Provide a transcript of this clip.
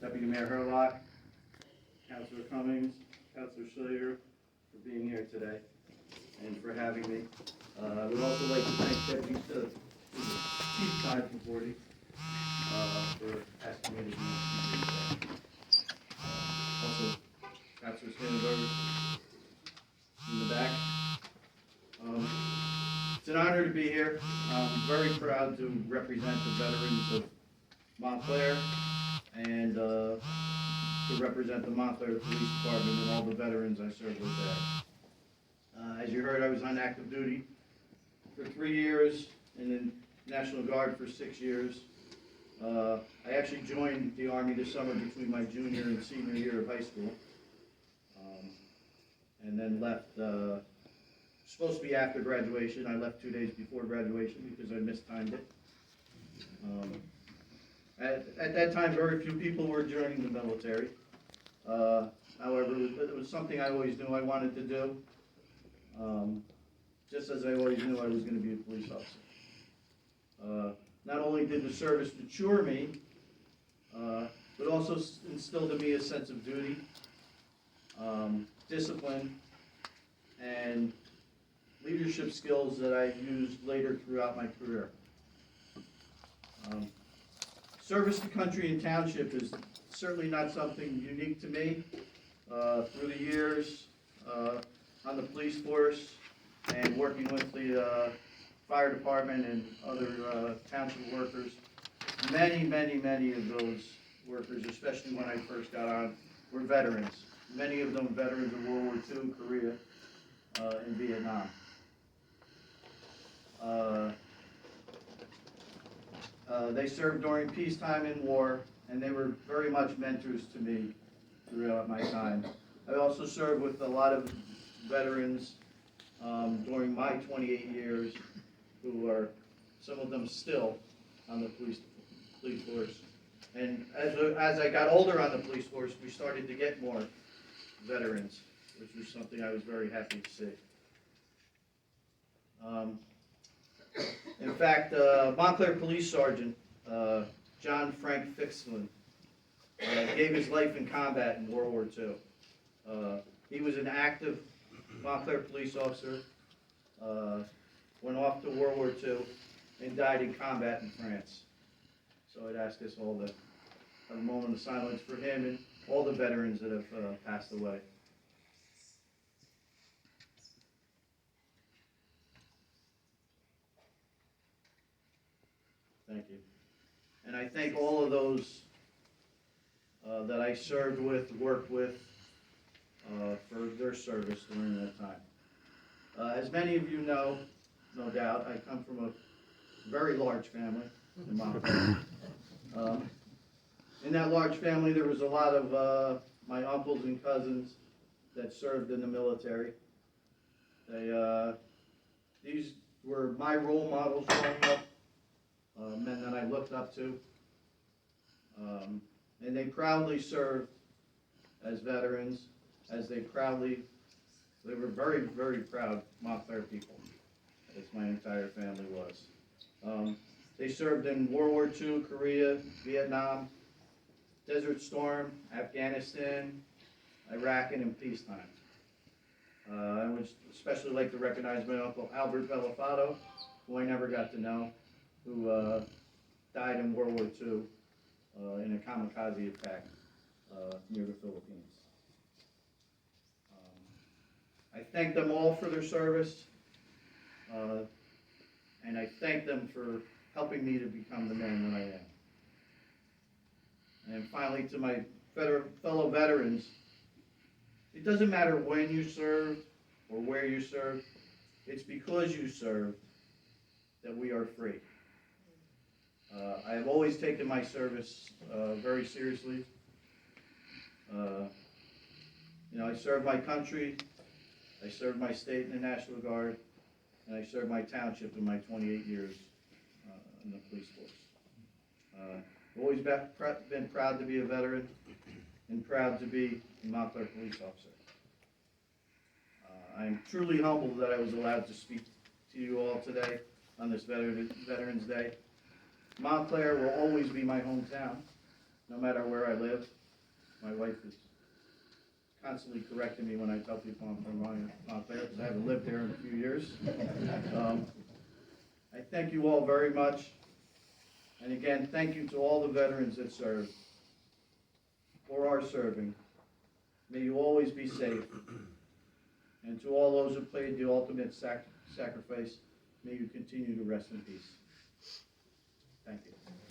Deputy Mayor Herlock, Councilor Cummings, Councilor Schiller for being here today and for having me. I would also like to thank Deputy Chief Todd Conforti for asking me to be here today. Also, Councilor Sandberg in the back. It's an honor to be here. I'm very proud to represent the veterans of Montclair and to represent the Montclair Police Department and all the veterans I served with there. As you heard, I was on active duty for 3 years and in National Guard for 6 years. I actually joined the Army this summer between my junior and senior year of high school, and then left, supposed to be after graduation. I left 2 days before graduation because I mistimed it. At that time, very few people were joining the military. However, it was something I always knew I wanted to do, just as I always knew I was going to be a police officer. Not only did the service mature me, but also instilled in me a sense of duty, discipline, and leadership skills that I used later throughout my career. Service to country and township is certainly not something unique to me. Through the years on the police force and working with the fire department and other township workers, many of those workers, especially when I first got on, were veterans. Many of them veterans of World War II, Korea, and Vietnam. They served during peacetime and war, and they were very much mentors to me throughout my time. I also served with a lot of veterans during my 28 years, who are, some of them still on the police force. And as I got older on the police force, we started to get more veterans, which was something I was very happy to see. In fact, Montclair Police Sergeant John Frank Fixlin gave his life in combat in World War II. He was an active Montclair police officer, went off to World War II, and died in combat in France. So I'd ask us all to have a moment of silence for him and all the veterans that have passed away. Thank you. And I thank all of those that I served with, worked with, for their service during that time. As many of you know, no doubt, I come from a very large family in Montclair. In that large family, there was a lot of my uncles and cousins that served in the military. These were my role models growing up. Men that I looked up to, and they proudly served as veterans, as they were very proud Montclair people, as my entire family was. They served in World War II, Korea, Vietnam, Desert Storm, Afghanistan, Iraq, and in peacetime. I would especially like to recognize my uncle Albert Belafato, who I never got to know, who died in World War II in a kamikaze attack near the Philippines. I thank them all for their service, and I thank them for helping me to become the man that I am. And finally, to my fellow veterans, it doesn't matter when you served or where you served, it's because you served that we are free. I have always taken my service very seriously. I served my country, I served my state in the National Guard, and I served my township in my 28 years in the police force. I've always been proud to be a veteran and proud to be a Montclair police officer. I am truly humbled that I was allowed to speak to you all today on this Veterans Day. Montclair will always be my hometown, no matter where I live. My wife is constantly correcting me when I tell people I'm from Montclair, because I haven't lived there in a few years. I thank you all very much. And again, thank you to all the veterans that served or are serving. May you always be safe. And to all those who played the ultimate sacrifice, may you continue to rest in peace. Thank you.